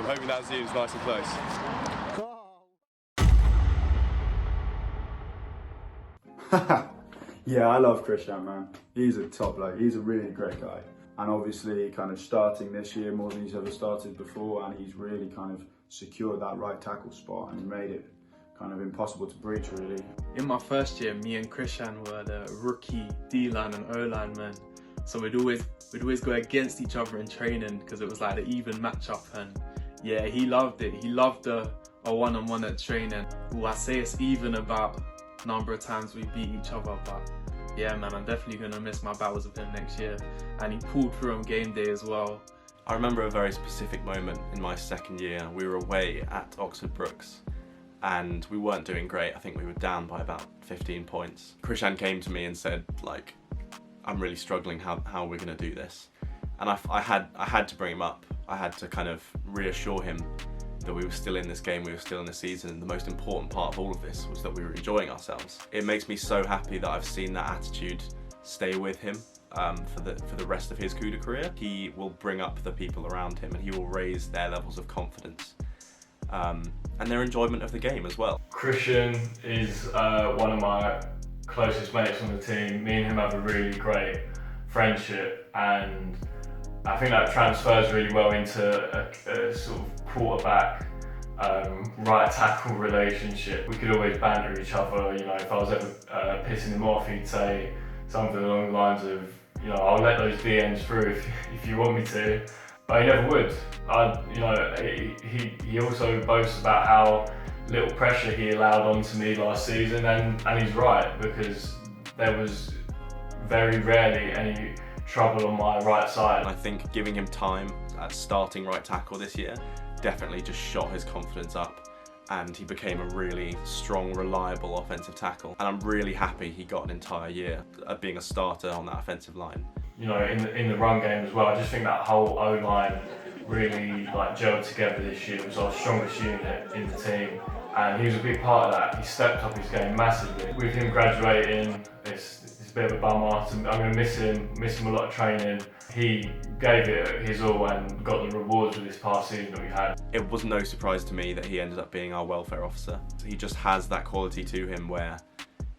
I'm hoping that zoom's nice and close. Yeah, I love Khrishan, man. He's a top bloke. He's a really great guy. And obviously kind of starting this year more than he's ever started before, and he's really kind of secured that right tackle spot and made it kind of impossible to breach, really. In my first year, me and Khrishan were the rookie D-line and O-line men. So we'd always go against each other in training because it was like the even matchup, and yeah, he loved it. He loved a one-on-one at training. Well, I say it's even about number of times we beat each other, but yeah, man, I'm definitely going to miss my battles with him next year. And he pulled through on game day as well. I remember a very specific moment in my second year. We were away at Oxford Brookes and we weren't doing great. I think we were down by about 15 points. Khrishan came to me and said, like, I'm really struggling, how we're going to do this. And I had to bring him up. I had to kind of reassure him that we were still in this game, we were still in the season, and the most important part of all of this was that we were enjoying ourselves. It makes me so happy that I've seen that attitude stay with him for the rest of his Cuda career. He will bring up the people around him and he will raise their levels of confidence and their enjoyment of the game as well. Khrishan is one of my closest mates on the team. Me and him have a really great friendship, and I think that transfers really well into a sort of quarterback, right tackle relationship. We could always banter each other. You know, if I was ever pissing him off, he'd say something along the lines of, you know, I'll let those DNs through if you want me to. But he never would. You know, he also boasts about how little pressure he allowed onto me last season, and he's right, because there was very rarely any trouble on my right side. I think giving him time at starting right tackle this year definitely just shot his confidence up, and he became a really strong, reliable offensive tackle. And I'm really happy he got an entire year of being a starter on that offensive line. You know, in the run game as well, I just think that whole O-line really like gelled together this year. It was our strongest unit in the team, and he was a big part of that. He stepped up his game massively. With him graduating, it's a bit of a bummer. I'm going to miss him a lot of training. He gave it his all and got the rewards of this past season that we had. It was no surprise to me that he ended up being our welfare officer. He just has that quality to him where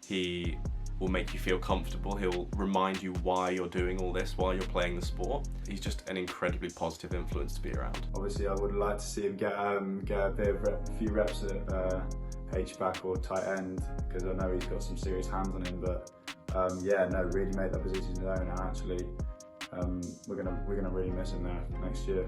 he will make you feel comfortable. He'll remind you why you're doing all this while you're playing the sport. He's just an incredibly positive influence to be around. Obviously, I would like to see him get a few reps at H-back or tight end, because I know he's got some serious hands on him. But yeah, no, really made that position his own. And actually, we're gonna really miss him there next year.